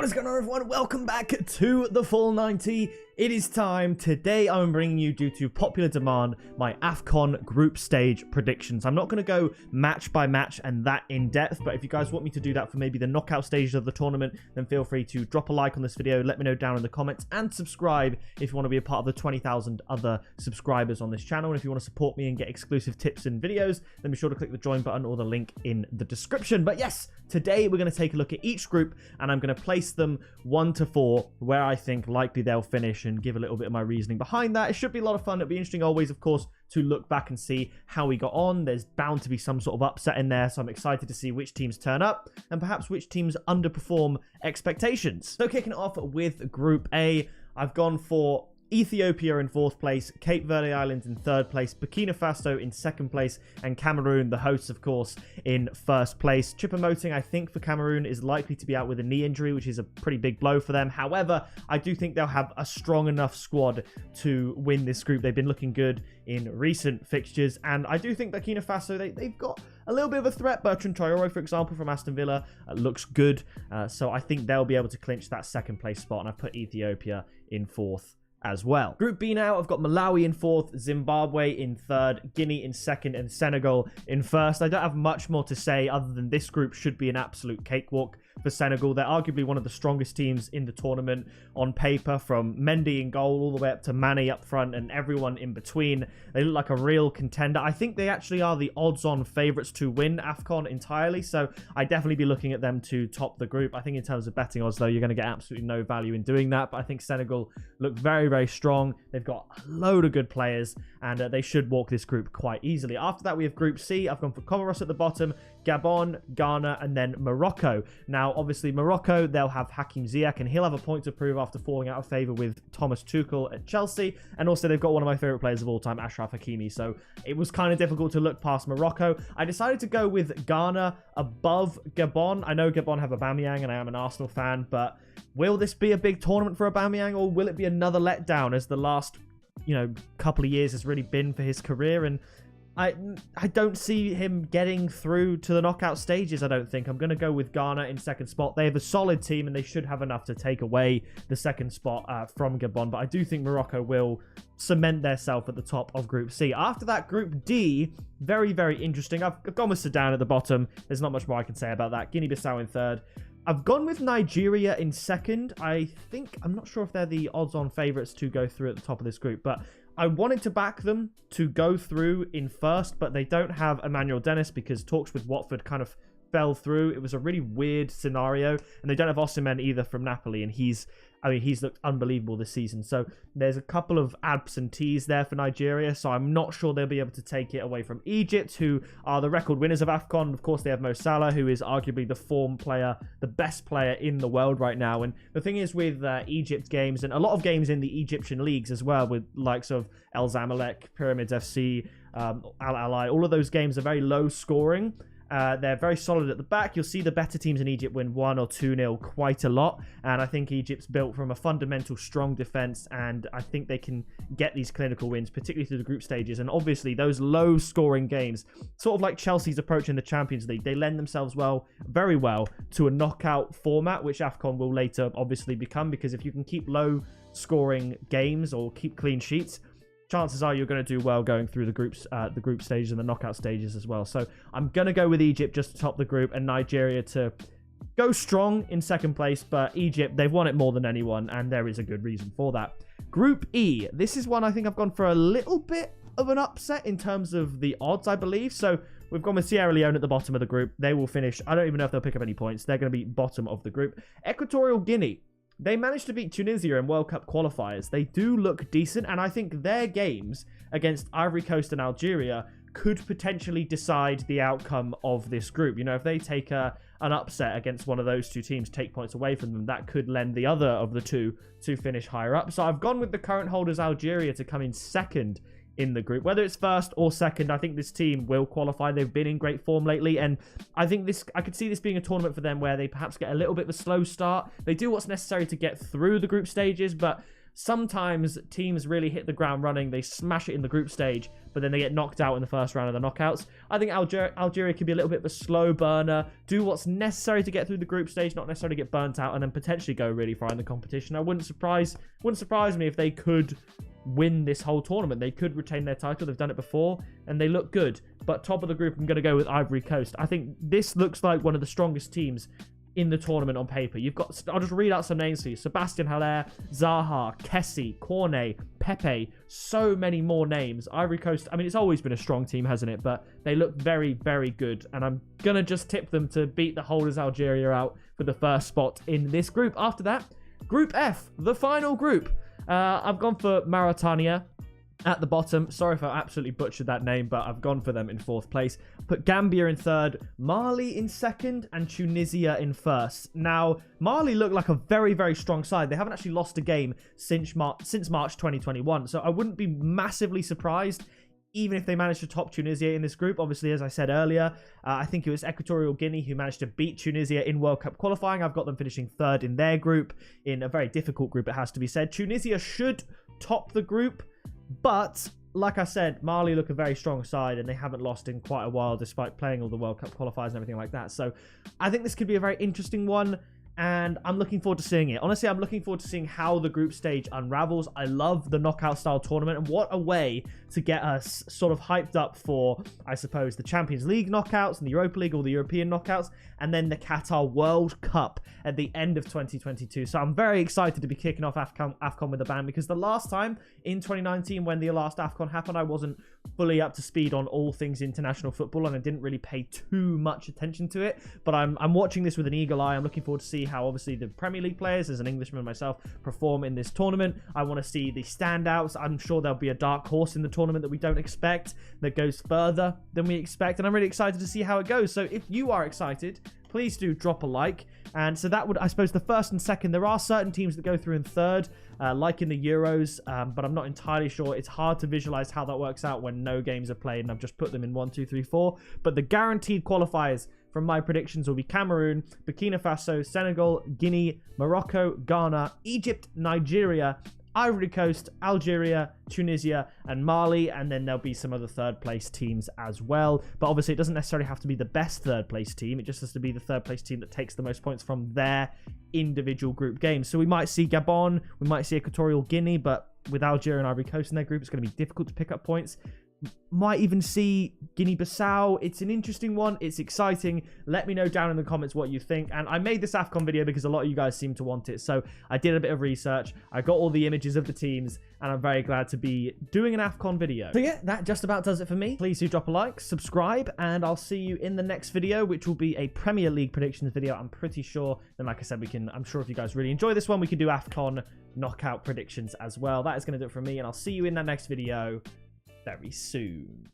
What is going on, everyone? Welcome back to the Full 90. It is time. Today I'm bringing you, due to popular demand, my AFCON group stage predictions. I'm not going to go match by match and that in depth, but if you guys want me to do that for maybe the knockout stages of the tournament, then feel free to drop a like on this video, let me know down in the comments, and subscribe if you want to be a part of the 20,000 other subscribers on this channel. And if you want to support me and get exclusive tips and videos, then be sure to click the join button or the link in the description. But yes, today we're going to take a look at each group and I'm going to place them 1 to 4 where I think likely they'll finish and give a little bit of my reasoning behind that. It should be a lot of fun. It'll be interesting always, of course, to look back and see how we got on. There's bound to be some sort of upset in there, so I'm excited to see which teams turn up and perhaps which teams underperform expectations. So kicking it off with Group A, I've gone for Ethiopia in 4th place, Cape Verde Islands in 3rd place, Burkina Faso in 2nd place, and Cameroon, the hosts, of course, in 1st place. Choupo-Moting, I think, for Cameroon is likely to be out with a knee injury, which is a pretty big blow for them. However, I do think they'll have a strong enough squad to win this group. They've been looking good in recent fixtures, and I do think Burkina Faso, they've got a little bit of a threat. Bertrand Traore, for example, from Aston Villa, looks good. So I think they'll be able to clinch that 2nd place spot, and I've put Ethiopia in 4th as well. Group B now, I've got Malawi in 4th, Zimbabwe in 3rd, Guinea in 2nd, and Senegal in 1st. I don't have much more to say other than this group should be an absolute cakewalk for Senegal. They're arguably one of the strongest teams in the tournament on paper, from Mendy in goal all the way up to Mane up front and everyone in between. They look like a real contender. I think they actually are the odds-on favourites to win AFCON entirely, so I'd definitely be looking at them to top the group. I think in terms of betting odds, though, you're going to get absolutely no value in doing that, but I think Senegal look very, very strong. They've got a load of good players, and they should walk this group quite easily. After that, we have Group C. I've gone for Comoros at the bottom, Gabon, Ghana, and then Morocco. Now, obviously, Morocco, they'll have Hakim Ziyech, and he'll have a point to prove after falling out of favour with Thomas Tuchel at Chelsea. And also, they've got one of my favourite players of all time, Achraf Hakimi. So it was kind of difficult to look past Morocco. I decided to go with Ghana above Gabon. I know Gabon have Aubameyang, and I am an Arsenal fan, but will this be a big tournament for Aubameyang, or will it be another letdown, as the last, couple of years has really been for his career? And I don't see him getting through to the knockout stages, I don't think. I'm going to go with Ghana in 2nd spot. They have a solid team, and they should have enough to take away the 2nd spot from Gabon. But I do think Morocco will cement themselves at the top of Group C. After that, Group D, very, very interesting. I've gone with Sudan at the bottom. There's not much more I can say about that. Guinea-Bissau in 3rd. I've gone with Nigeria in 2nd. I'm not sure if they're the odds-on favourites to go through at the top of this group, but I wanted to back them to go through in 1st, but they don't have Emmanuel Dennis because talks with Watford kind of fell through. It was a really weird scenario, and they don't have Osimhen either from Napoli, and he's looked unbelievable this season. So there's a couple of absentees there for Nigeria, so I'm not sure they'll be able to take it away from Egypt, who are the record winners of AFCON. Of course, they have Mo Salah, who is arguably the form player, the best player in the world right now. And the thing is with Egypt games, and a lot of games in the Egyptian leagues as well, with likes of El Zamalek, Pyramids FC, Al Ahly, all of those games are very low scoring. They're very solid at the back. You'll see the better teams in Egypt win 1 or 2-0 quite a lot. And I think Egypt's built from a fundamental strong defense. And I think they can get these clinical wins, particularly through the group stages. And obviously, those low scoring games, sort of like Chelsea's approach in the Champions League, they lend themselves very well to a knockout format, which AFCON will later obviously become. Because if you can keep low scoring games or keep clean sheets, chances are you're going to do well going through the group stages and the knockout stages as well. So I'm going to go with Egypt just to top the group, and Nigeria to go strong in 2nd place. But Egypt, they've won it more than anyone, and there is a good reason for that. Group E, this is one I think I've gone for a little bit of an upset in terms of the odds, I believe. So we've gone with Sierra Leone at the bottom of the group. They will finish, I don't even know if they'll pick up any points. They're going to be bottom of the group. Equatorial Guinea, they managed to beat Tunisia in World Cup qualifiers. They do look decent, and I think their games against Ivory Coast and Algeria could potentially decide the outcome of this group. If they take an upset against one of those two teams, take points away from them, that could lend the other of the two to finish higher up. So I've gone with the current holders, Algeria, to come in 2nd in the group. Whether it's 1st or 2nd, I think this team will qualify. They've been in great form lately, and I think I could see this being a tournament for them where they perhaps get a little bit of a slow start. They do what's necessary to get through the group stages, but sometimes teams really hit the ground running. They smash it in the group stage, but then they get knocked out in the first round of the knockouts. I think Algeria could be a little bit of a slow burner, do what's necessary to get through the group stage, not necessarily get burnt out, and then potentially go really far in the competition. Wouldn't surprise me if they could win this whole tournament. They could retain their title. They've done it before, and they look good. But top of the group, I'm going to go with Ivory Coast. I think this looks like one of the strongest teams in the tournament on paper. You've got, I'll just read out some names for you: Sebastian Haller, Zaha, Kessie, Cornet, Pepe, so many more names. Ivory Coast, I mean, it's always been a strong team, hasn't it? But they look very, very good, and I'm gonna just tip them to beat the holders Algeria out for the first spot in this group. After that, Group F, the final group. I've gone for Mauritania at the bottom. Sorry if I absolutely butchered that name, but I've gone for them in 4th place. Put Gambia in 3rd, Mali in 2nd, and Tunisia in 1st. Now, Mali look like a very, very strong side. They haven't actually lost a game since March 2021, so I wouldn't be massively surprised even if they managed to top Tunisia in this group. Obviously, as I said earlier, I think it was Equatorial Guinea who managed to beat Tunisia in World Cup qualifying. I've got them finishing 3rd in their group, in a very difficult group, it has to be said. Tunisia should top the group, but like I said, Mali look a very strong side, and they haven't lost in quite a while despite playing all the World Cup qualifiers and everything like that. So I think this could be a very interesting one, and I'm looking forward to seeing it. Honestly, I'm looking forward to seeing how the group stage unravels. I love the knockout style tournament, and what a way to get us sort of hyped up for, I suppose, the Champions League knockouts and the Europa League, or the European knockouts, and then the Qatar World Cup at the end of 2022. So I'm very excited to be kicking off AFCON with a bang, because the last time in 2019 when the last AFCON happened, I wasn't fully up to speed on all things international football, and I didn't really pay too much attention to it. But I'm watching this with an eagle eye. I'm looking forward to see how obviously the Premier League players, as an Englishman myself, perform in this tournament. I want to see the standouts. I'm sure there'll be a dark horse in the tournament that we don't expect, that goes further than we expect, and I'm really excited to see how it goes. So if you are excited, please do drop a like. And so that would, I suppose, the 1st and 2nd. There are certain teams that go through in 3rd, like in the Euros, but I'm not entirely sure. It's hard to visualize how that works out when no games are played, and I've just put them in 1, 2, 3, 4. But the guaranteed qualifiers from my predictions will be Cameroon, Burkina Faso, Senegal, Guinea, Morocco, Ghana, Egypt, Nigeria, Ivory Coast, Algeria, Tunisia, and Mali, and then there'll be some other 3rd place teams as well. But obviously, it doesn't necessarily have to be the best 3rd place team. It just has to be the 3rd place team that takes the most points from their individual group games. So we might see Gabon, we might see Equatorial Guinea, but with Algeria and Ivory Coast in their group, it's going to be difficult to pick up points. Might even see Guinea-Bissau. It's an interesting one. It's exciting. Let me know down in the comments what you think. And I made this AFCON video because a lot of you guys seem to want it. So I did a bit of research. I got all the images of the teams, and I'm very glad to be doing an AFCON video. So yeah, that just about does it for me. Please do drop a like, subscribe, and I'll see you in the next video, which will be a Premier League predictions video. I'm pretty sure. And like I said, I'm sure if you guys really enjoy this one, we can do AFCON knockout predictions as well. That is going to do it for me, and I'll see you in that next video very soon.